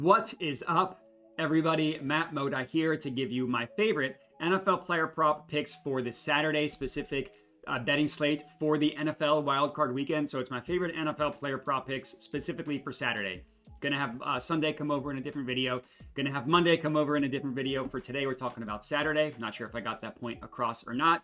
What is up, everybody? Matt Modi here to give you my favorite NFL player prop picks for this Saturday specific betting slate for the NFL wildcard weekend. So it's my favorite NFL player prop picks specifically for Saturday. Gonna have Sunday come over in a different video. Gonna have Monday come over in a different video. For today, we're talking about Saturday. Not sure if I got that point across or not.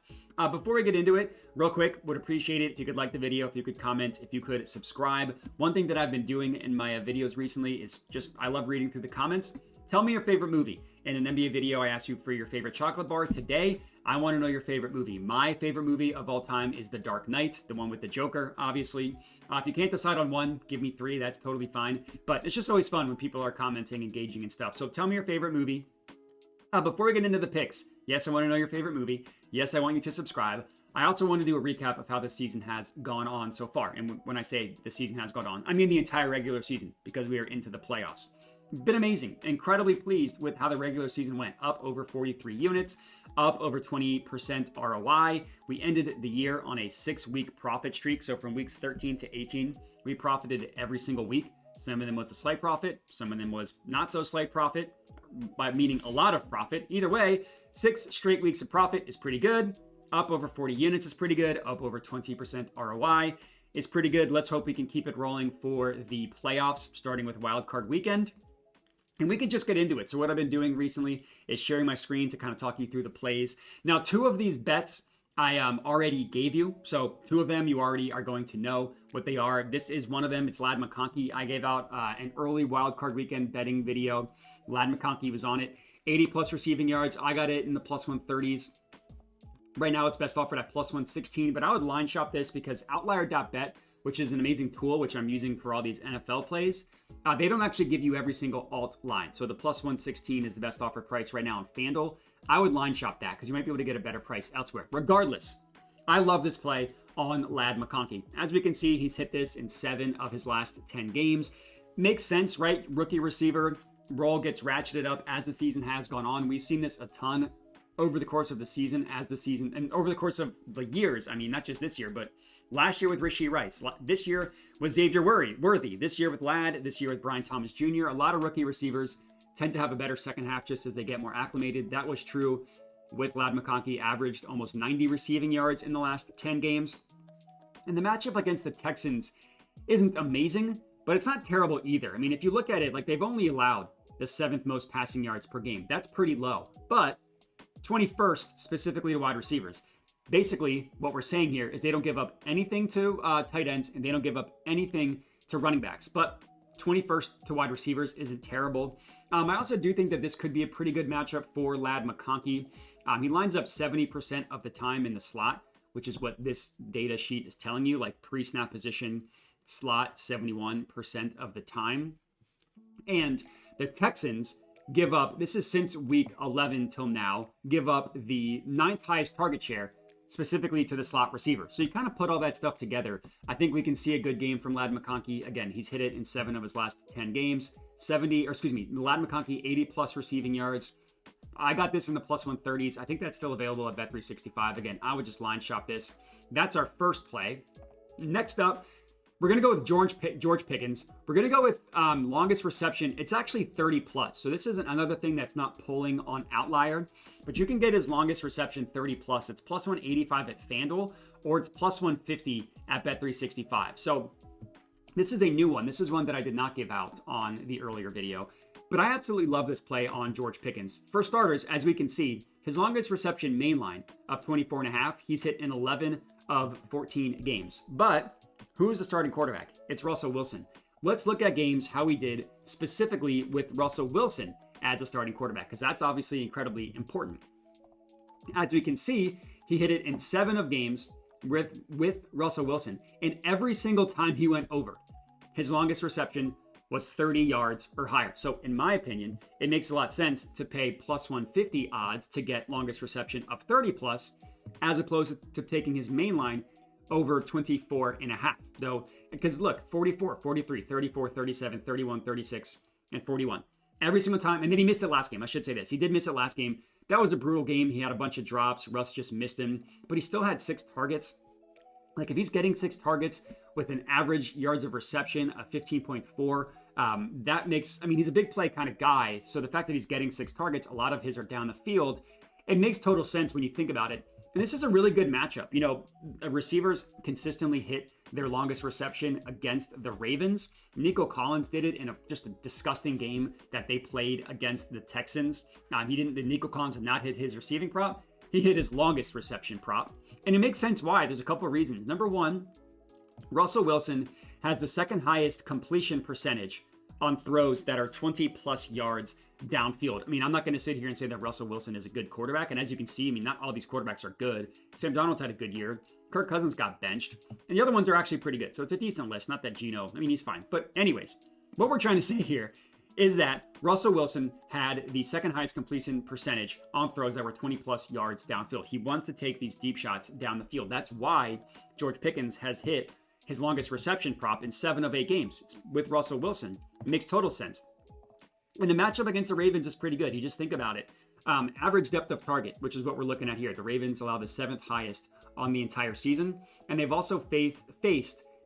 Before we get into it, real quick, would appreciate it if you could like the video, if you could comment, if you could subscribe. One thing that I've been doing in my videos recently is just, I love reading through the comments. Tell me your favorite movie. In an NBA video, I asked you for your favorite chocolate bar. Today, I want to know your favorite movie. My favorite movie of all time is The Dark Knight, the one with the Joker, obviously. If you can't decide on one, give me three. That's totally fine. But it's just always fun when people are commenting, engaging, and stuff. So tell me your favorite movie. Before we get into the picks, yes, I want to know your favorite movie. Yes, I want you to subscribe. I also want to do a recap of how the season has gone on so far. And when I say the season has gone on, I mean the entire regular season because we are into the playoffs. Been amazing. Incredibly pleased with how the regular season went. Up over 43 units, up over 20% ROI. We ended the year on a 6-week profit streak. So from weeks 13 to 18, we profited every single week. Some of them was a slight profit. Some of them was not so slight profit, by meaning a lot of profit. Either way, 6 straight weeks of profit is pretty good. Up over 40 units is pretty good. Up over 20% ROI is pretty good. Let's hope we can keep it rolling for the playoffs, starting with wildcard weekend. And we can just get into it. So what I've been doing recently is sharing my screen to kind of talk you through the plays. Now, 2 of these bets I already gave you. So 2 of them you already are going to know what they are. This is one of them. It's Ladd McConkey. I gave out an early wildcard weekend betting video. Ladd McConkey was on it. 80 plus receiving yards. I got it in the plus 130s. Right now it's best offered at plus 116, but I would line shop this because outlier.bet, which is an amazing tool, which I'm using for all these NFL plays, they don't actually give you every single alt line. So the plus 116 is the best offer price right now on FanDuel. I would line shop that because you might be able to get a better price elsewhere. Regardless, I love this play on Ladd McConkey. As we can see, he's hit this in 7 of his last 10 games. Makes sense, right? Rookie receiver role gets ratcheted up as the season has gone on. We've seen this a ton over the course of the season, and over the course of the years. I mean, not just this year, but last year with Rashee Rice. This year with Xavier Worthy. This year with Ladd. This year with Brian Thomas Jr. A lot of rookie receivers tend to have a better second half just as they get more acclimated. That was true with Ladd McConkey. Averaged almost 90 receiving yards in the last 10 games. And the matchup against the Texans isn't amazing, but it's not terrible either. I mean, if you look at it, like they've only allowed the 7th most passing yards per game. That's pretty low, but 21st specifically to wide receivers. Basically, what we're saying here is they don't give up anything to tight ends and they don't give up anything to running backs. But 21st to wide receivers isn't terrible. I also do think that this could be a pretty good matchup for Ladd McConkey. He lines up 70% of the time in the slot, which is what this data sheet is telling you, like pre-snap position slot 71% of the time. And the Texans give up, this is since week 11 till now, give up the 9th highest target share specifically to the slot receiver. So you kind of put all that stuff together. I think we can see a good game from Ladd McConkey. Again, he's hit it in 7 of his last 10 games. Ladd McConkey, 80 plus receiving yards. I got this in the plus 130s. I think that's still available at Bet365. Again, I would just line shop this. That's our first play. Next up, we're going to go with George Pickens. We're going to go with longest reception. It's actually 30 plus. So this is another thing that's not pulling on Outlier, but you can get his longest reception 30 plus. It's plus 185 at FanDuel, or it's plus 150 at Bet365. So this is a new one. This is one that I did not give out on the earlier video, but I absolutely love this play on George Pickens. For starters, as we can see, his longest reception main line of 24.5, he's hit in 11 of 14 games. But who's the starting quarterback? It's Russell Wilson. Let's look at games, how he did specifically with Russell Wilson as a starting quarterback, because that's obviously incredibly important. As we can see, he hit it in 7 of games with Russell Wilson, and every single time he went over, his longest reception was 30 yards or higher. So in my opinion, it makes a lot of sense to pay plus 150 odds to get longest reception of 30 plus, as opposed to taking his main line over 24 and a half, though, because look, 44, 43, 34, 37, 31, 36, and 41. Every single time. And then he missed it last game. I should say this. He did miss it last game. That was a brutal game. He had a bunch of drops. Russ just missed him, but he still had 6 targets. Like if he's getting 6 targets with an average yards of reception of 15.4, That makes, I mean, he's a big play kind of guy. So the fact that he's getting 6 targets, a lot of his are down the field, it makes total sense when you think about it. And this is a really good matchup. You know, receivers consistently hit their longest reception against the Ravens. Nico Collins did it in just a disgusting game that they played against the Texans. Nico Collins did not hit his receiving prop. He hit his longest reception prop. And it makes sense why. There's a couple of reasons. Number one, Russell Wilson has the second highest completion percentage on throws that are 20 plus yards downfield. I mean, I'm not going to sit here and say that Russell Wilson is a good quarterback. And as you can see, I mean, not all these quarterbacks are good. Sam Darnold's had a good year. Kirk Cousins got benched. And the other ones are actually pretty good. So it's a decent list. Not that Geno, I mean, he's fine. But anyways, what we're trying to say here is that Russell Wilson had the second highest completion percentage on throws that were 20 plus yards downfield. He wants to take these deep shots down the field. That's why George Pickens has hit his longest reception prop in 7 of 8 games. It's with Russell Wilson. It makes total sense. And the matchup against the Ravens is pretty good. You just think about it. Average depth of target, which is what we're looking at here. The Ravens allow the 7th highest on the entire season. And they've also faced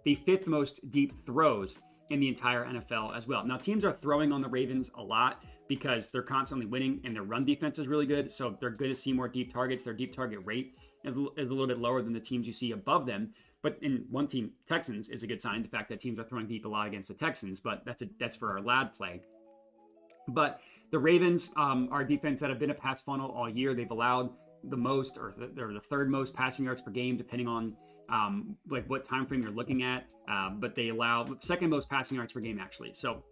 the 5th most deep throws in the entire NFL as well. Now, teams are throwing on the Ravens a lot because they're constantly winning and their run defense is really good. So they're going to see more deep targets. Their deep target rate is a little bit lower than the teams you see above them. But in one team, Texans, is a good sign. The fact that teams are throwing deep a lot against the Texans, but that's for our lad play. But the Ravens are a defense that have been a pass funnel all year. They've allowed the most, or they're the 3rd most passing yards per game, depending on like what time frame you're looking at. But they allow 2nd most passing yards per game, actually. So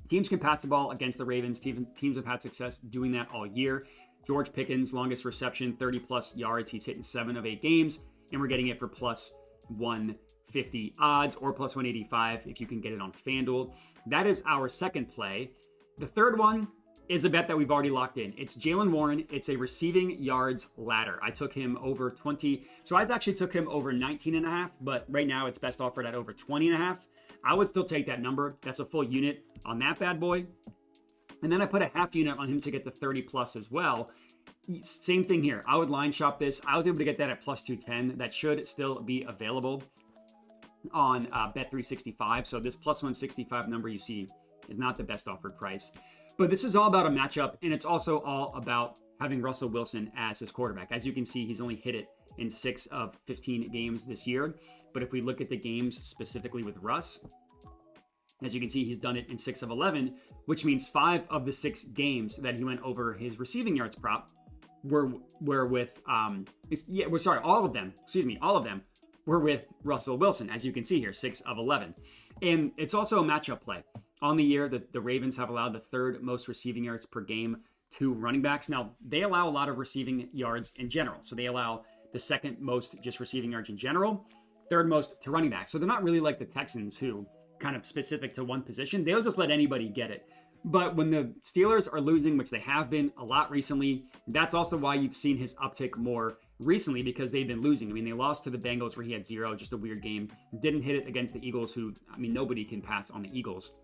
teams can pass the ball against the Ravens. Teams have had success doing that all year. George Pickens, longest reception, 30 plus yards. He's hitting 7 of 8 games, and we're getting it for plus 150 odds or plus 185 if you can get it on FanDuel. That is our second play. The third one is a bet that we've already locked in. It's Jaylen Warren. It's a receiving yards ladder. I took him over 20. So I actually took him over 19.5, but right now it's best offered at over 20.5. I would still take that number. That's a full unit on that bad boy. And then I put a half unit on him to get the 30 plus as well. Same thing here. I would line shop this. I was able to get that at plus 210. That should still be available on Bet365. So this plus 165 number you see is not the best offered price. But this is all about a matchup, and it's also all about having Russell Wilson as his quarterback. As you can see, he's only hit it in 6 of 15 games this year. But if we look at the games specifically with Russ, as you can see, he's done it in 6 of 11, which means 5 of the 6 games that he went over his receiving yards prop were with, all of them were with Russell Wilson, as you can see here, 6 of 11. And it's also a matchup play. On the year, the Ravens have allowed the 3rd most receiving yards per game to running backs. Now, they allow a lot of receiving yards in general. So they allow the 2nd most just receiving yards in general, 3rd most to running backs. So they're not really like the Texans who kind of specific to one position. They'll just let anybody get it. But when the Steelers are losing, which they have been a lot recently, that's also why you've seen his uptick more recently, because they've been losing. I mean, they lost to the Bengals where he had 0, just a weird game. Didn't hit it against the Eagles, who, I mean, nobody can pass on the Eagles.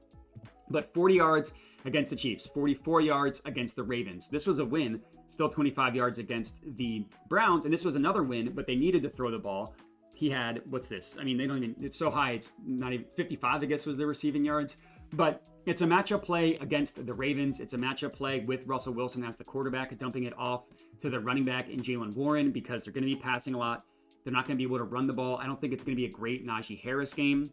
But 40 yards against the Chiefs, 44 yards against the Ravens. This was a win, still 25 yards against the Browns. And this was another win, but they needed to throw the ball. He had, what's this? I mean, they don't even, it's so high, it's not even 55, I guess, was the receiving yards. But it's a matchup play against the Ravens. It's a matchup play with Russell Wilson as the quarterback, dumping it off to the running back in Jaylen Warren, because they're going to be passing a lot. They're not going to be able to run the ball. I don't think it's going to be a great Najee Harris game.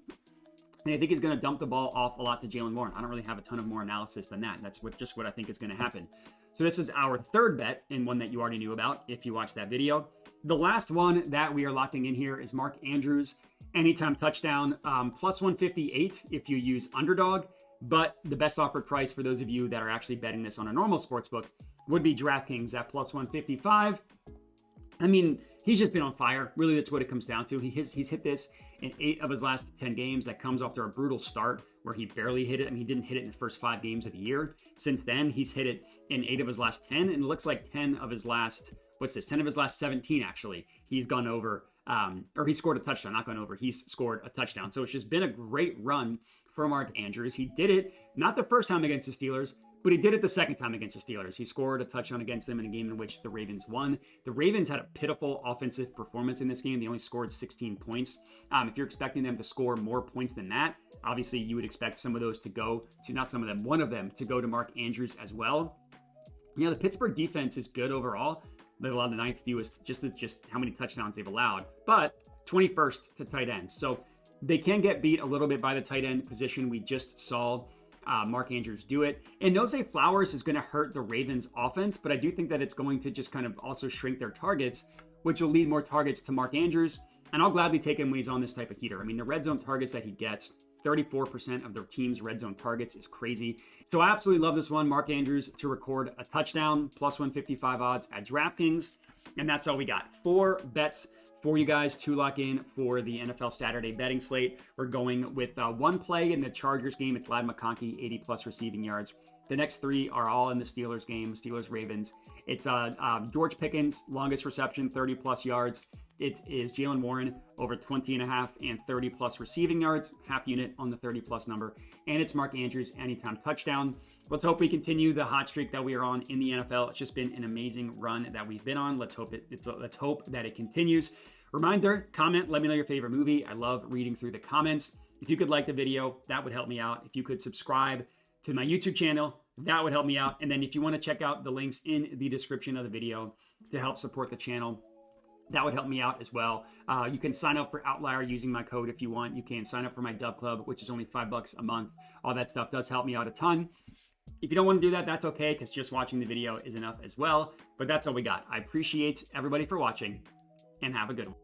And I think he's going to dump the ball off a lot to Jaylen Warren. I don't really have a ton of more analysis than that. That's just what I think is going to happen. So this is our third bet, and one that you already knew about if you watched that video. The last one that we are locking in here is Mark Andrews, anytime touchdown, plus 158 if you use underdog. But the best offered price for those of you that are actually betting this on a normal sportsbook would be DraftKings at plus 155. I mean, he's just been on fire. Really, that's what it comes down to. He's hit this in 8 of his last 10 games. That comes after a brutal start where he barely hit it. I mean, he didn't hit it in the first 5 games of the year. Since then, he's hit it in 8 of his last 10, and it looks like 10 of his last 17, actually. He's gone over, or he scored a touchdown, not gone over. He's scored a touchdown. So it's just been a great run for Mark Andrews. He did it not the first time against the Steelers, but he did it the second time against the Steelers. He scored a touchdown against them in a game in which the Ravens won. The Ravens had a pitiful offensive performance in this game. They only scored 16 points. If you're expecting them to score more points than that, obviously you would expect some of those to go to, not some of them, one of them to go to Mark Andrews as well. You know, the Pittsburgh defense is good overall. They allowed the ninth fewest, just how many touchdowns they've allowed, but 21st to tight ends. So they can get beat a little bit by the tight end position. We just saw Mark Andrews do it. And Jose Flowers is going to hurt the Ravens offense, but I do think that it's going to just kind of also shrink their targets, which will lead more targets to Mark Andrews. And I'll gladly take him when he's on this type of heater. I mean, the red zone targets that he gets, 34% of their team's red zone targets is crazy. So I absolutely love this one. Mark Andrews to record a touchdown, plus 155 odds at DraftKings. And that's all we got. 4 bets for you guys to lock in for the NFL Saturday betting slate. We're going with one play in the Chargers game. It's Ladd McConkey, 80+ receiving yards. The next 3 are all in the Steelers game, Steelers-Ravens. It's George Pickens, longest reception, 30+ yards. It is Jaylen Warren, over 20.5 and 30+ receiving yards, half unit on the 30+ number. And it's Mark Andrews, anytime touchdown. Let's hope we continue the hot streak that we are on in the NFL. It's just been an amazing run that we've been on. Let's hope that it continues. Reminder, comment, let me know your favorite movie. I love reading through the comments. If you could like the video, that would help me out. If you could subscribe to my YouTube channel, that would help me out. And then if you want to check out the links in the description of the video to help support the channel, that would help me out as well. You can sign up for Outlier using my code if you want. You can sign up for my Dub Club, which is only $5 a month. All that stuff does help me out a ton. If you don't want to do that, that's okay, because just watching the video is enough as well. But that's all we got. I appreciate everybody for watching, and have a good one.